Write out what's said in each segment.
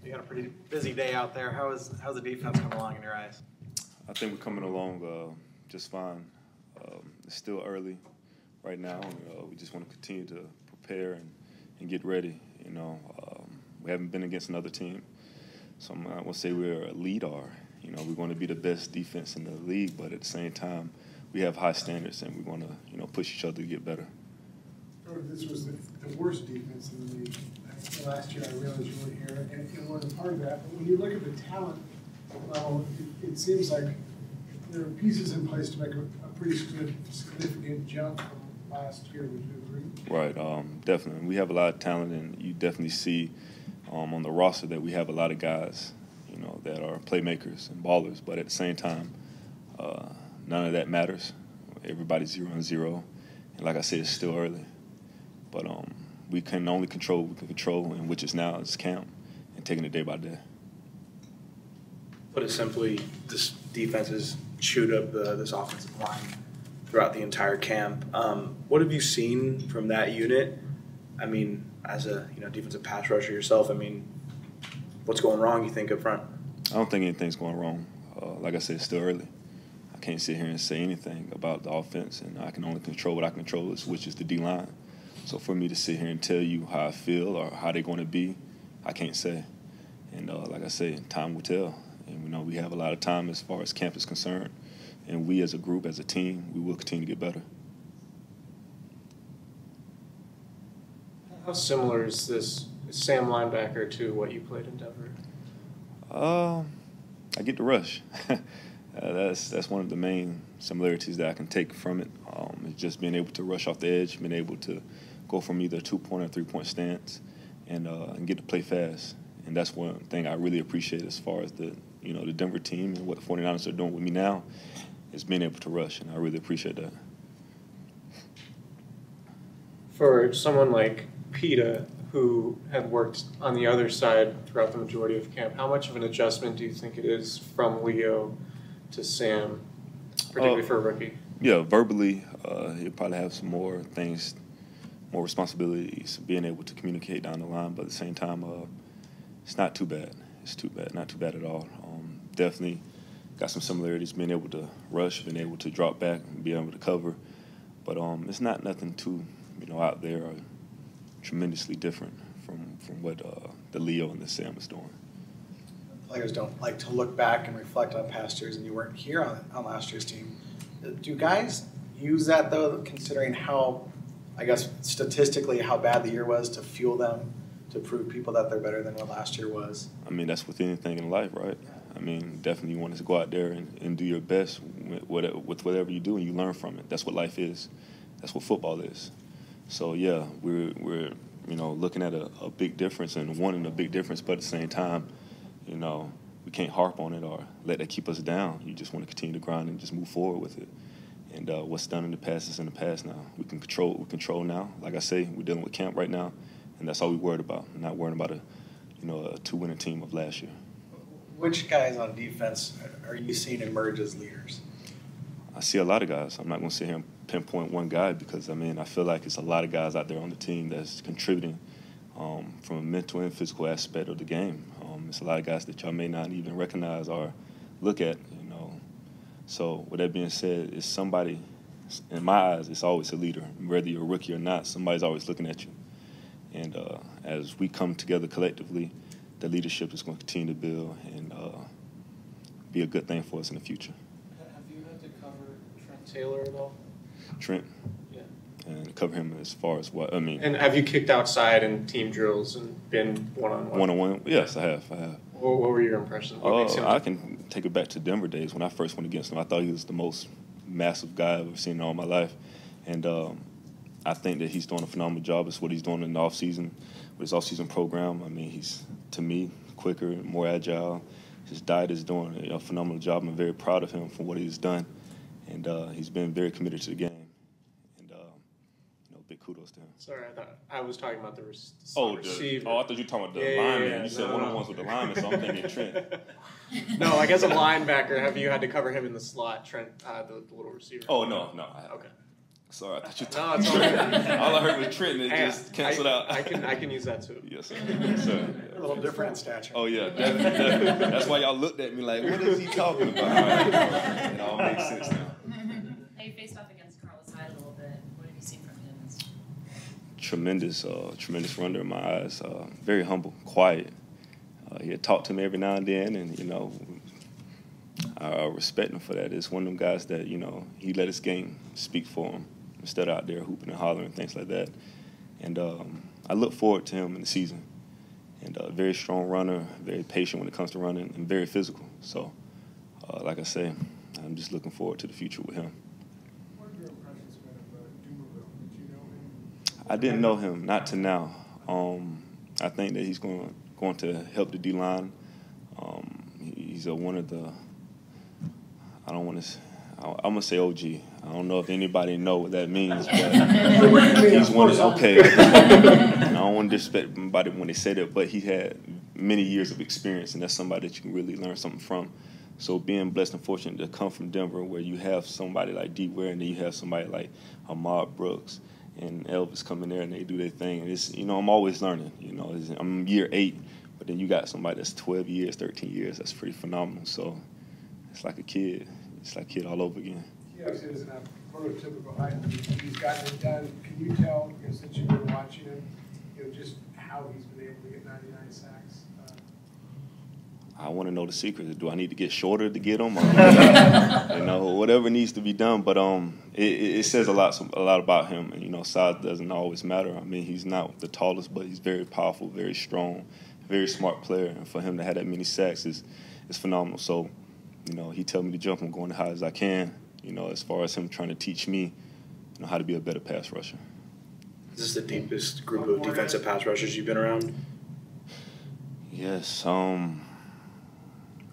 You got a pretty busy day out there. How's the defense coming along in your eyes? I think we're coming along just fine. It's still early right now. We just want to continue to prepare and get ready. We haven't been against another team, so I'm not going to say we're a leader. We're going to be the best defense in the league, but at the same time, we have high standards, and we want to push each other to get better. This was the worst defense in the league. Last year, I realized you weren't here, and wasn't part of that. But when you look at the talent level, it seems like there are pieces in place to make a pretty good, significant jump from last year. Would you agree? Right, definitely. We have a lot of talent, and you definitely see on the roster that we have a lot of guys, that are playmakers and ballers. But at the same time, none of that matters. Everybody's 0-0, and like I said, it's still early. But we can only control what we can control, and which is now is camp and taking it day by day. Put it simply, this defense has chewed up this offensive line throughout the entire camp. What have you seen from that unit? I mean, as a defensive pass rusher yourself, I mean, what's going wrong, you think, up front? I don't think anything's going wrong. Like I said, it's still early. I can't sit here and say anything about the offense, and I can only control what I control, which is the D-line. So for me to sit here and tell you how I feel or how they're going to be, I can't say. And like I said, time will tell. And we have a lot of time as far as camp is concerned. And we as a group, as a team, we will continue to get better. How similar is this Sam linebacker to what you played in Denver? I get the rush. That's one of the main similarities that I can take from it. It's just being able to rush off the edge, being able to go from either a 2-point or 3-point stance, and get to play fast. And that's one thing I really appreciate as far as the Denver team and what the 49ers are doing with me now is being able to rush, and I really appreciate that. For someone like Peta, who had worked on the other side throughout the majority of camp, how much of an adjustment do you think it is from Leo to Sam, particularly for a rookie? Yeah, verbally, he'll probably have some more things, more responsibilities, being able to communicate down the line. But at the same time, it's not too bad. Not too bad at all. Definitely got some similarities, being able to rush, being able to drop back, and being able to cover. But it's not nothing too, out there or tremendously different from what the Leo and the Sam is doing. Players don't like to look back and reflect on past years, and you weren't here on last year's team. Do guys use that, though, considering how, I guess, statistically how bad the year was to fuel them to prove people that they're better than what last year was? I mean, that's with anything in life, right? I mean, definitely you want to go out there and do your best with whatever you do, and you learn from it. That's what life is. That's what football is. So, yeah, we're looking at a big difference and wanting a big difference, but at the same time, we can't harp on it or let that keep us down. You just want to continue to grind and just move forward with it. And what's done in the past is in the past now. We can control what we control now. Like I say, we're dealing with camp right now, and that's all we're worried about. We're not worried about a two-winning team of last year. Which guys on defense are you seeing emerge as leaders? I see a lot of guys. I'm not going to sit here and pinpoint one guy because, I feel like it's a lot of guys out there on the team that's contributing from a mental and physical aspect of the game. It's a lot of guys that y'all may not even recognize or look at, So with that being said, it's somebody, in my eyes, it's always a leader. Whether you're a rookie or not, somebody's always looking at you. And as we come together collectively, the leadership is going to continue to build and be a good thing for us in the future. Have you had to cover Trent Taylor at all? Trent? Yeah. And cover him as far as what? And have you kicked outside in team drills and been one-on-one? One-on-one? Yes, I have. What were your impressions? I can take it back to Denver days when I first went against him. I thought he was the most massive guy I've ever seen in all my life. And I think that he's doing a phenomenal job. It's what he's doing in the offseason with his offseason program. He's, to me, quicker, more agile. His diet is doing a phenomenal job. I'm very proud of him for what he's done. And he's been very committed to the game. And, big kudos to him. Sorry, I thought I was talking about the receiver. I thought you were talking about the lineman. Yeah, you said one-on-ones with the lineman, so I'm thinking Trent. No, I guess a linebacker. Have you had to cover him in the slot, Trent, the little receiver? Oh, no, I haven't. Okay. Sorry, I thought you No, it's all right. all I heard was Trent, and it just canceled out. I can use that too. Yes, sir. Yes, sir. A little different in stature. Oh, yeah. That's why y'all looked at me like, what is he talking about? All right. It all makes sense now. You faced off against Carlos Hyde a little bit. What have you seen from him? Tremendous runner in my eyes. Very humble, quiet. He had talked to me every now and then, and, you know, I respect him for that. It's one of them guys that, you know, he let his game speak for him instead of out there hooping and hollering and things like that. And I look forward to him in the season. And a very strong runner, very patient when it comes to running, and very physical. So, like I say, I'm just looking forward to the future with him. What are your impressions of Dumerville? Did you know him? I didn't know him, not to now. I think that he's going to help the D-line. He's one of the, I'm going to say OG. I don't know if anybody know what that means, but he's one of, okay. I don't want to disrespect anybody when they say that, but he had many years of experience, and that's somebody that you can really learn something from. So being blessed and fortunate to come from Denver, where you have somebody like D. Ware, and then you have somebody like Ahmad Brooks and Elvis coming there, and they do their thing. And it's, you know, I'm always learning. You know, I'm year 8, but then you got somebody that's 12 years, 13 years. That's pretty phenomenal. So it's like a kid. It's like a kid all over again. He obviously doesn't have prototypical height. He's gotten it done. Can you tell, you know, since you've been watching him, you know, just how he's been able to get 99 sacks? I want to know the secret. Do I need to get shorter to get them? Or, you know, whatever needs to be done. But it says a lot about him. And, you know, size doesn't always matter. I mean, he's not the tallest, but he's very powerful, very strong, very smart player. And for him to have that many sacks is phenomenal. So, you know, he tell me to jump. I'm going as high as I can. You know, as far as him trying to teach me, you know, how to be a better pass rusher. Is this the deepest group of defensive pass rushers you've been around? Yes.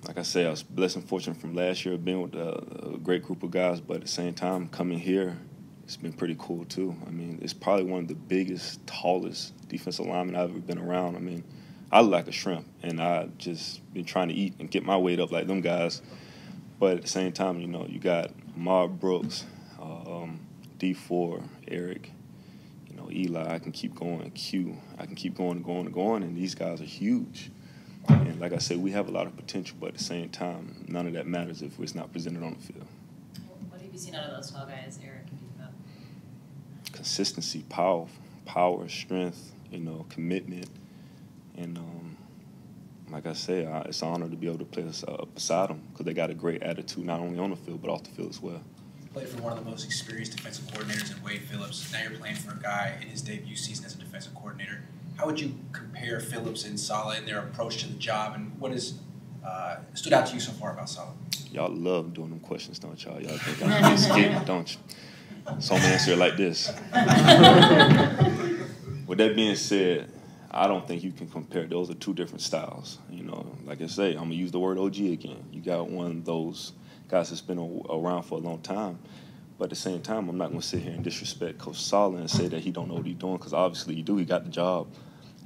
Like I say, I was blessed and fortunate from last year being with a great group of guys, but at the same time, coming here, it's been pretty cool too. I mean, it's probably one of the biggest, tallest defensive linemen I've ever been around. I mean, I look like a shrimp, and I just been trying to eat and get my weight up like them guys. But at the same time, you know, you got Ahmad Brooks, D4, Eric, you know, Eli. I can keep going, Q. I can keep going and going and going, and these guys are huge. And like I said, we have a lot of potential, but at the same time, none of that matters if it's not presented on the field. What have you seen out of those tall guys, Eric and Dekoda? Consistency, power, strength, you know, commitment. And like I say, it's an honor to be able to play beside them because they got a great attitude, not only on the field, but off the field as well. You played for one of the most experienced defensive coordinators in Wade Phillips. Now you're playing for a guy in his debut season as a defensive coordinator. How would you compare Phillips and Saleh in their approach to the job, and what has stood out to you so far about Saleh? Y'all love doing them questions, don't y'all? Y'all think I'm just kidding, don't you? So I'm going to answer it like this. With that being said, I don't think you can compare. Those are two different styles. You know, like I say, I'm going to use the word OG again. You got one of those guys that's been around for a long time. But at the same time, I'm not going to sit here and disrespect Coach Saleh and say that he don't know what he's doing, because obviously he do. He got the job,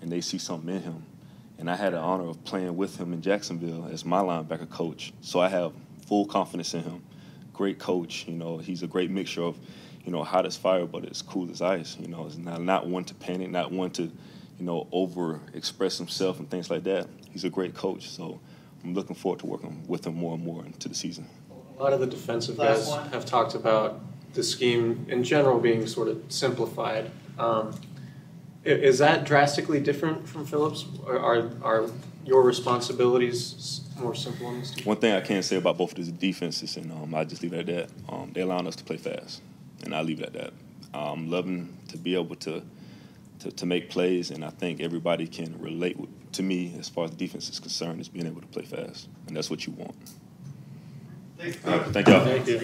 and they see something in him. And I had the honor of playing with him in Jacksonville as my linebacker coach, so I have full confidence in him. Great coach. You know, he's a great mixture of, you know, hot as fire, but it's cool as ice. You know, it's not one to panic, not one to, you know, over-express himself and things like that. He's a great coach, so I'm looking forward to working with him more and more into the season. A lot of the defensive guys have talked about the scheme in general being sort of simplified. Is that drastically different from Phillips? Are your responsibilities more simple in this team? One thing I can say about both of these defenses, and I just leave it at that, they allow us to play fast, and I leave it at that. I'm loving to be able to make plays, and I think everybody can relate to me as far as the defense is concerned, is being able to play fast, and that's what you want. Thank you. Thank y'all. Thank you.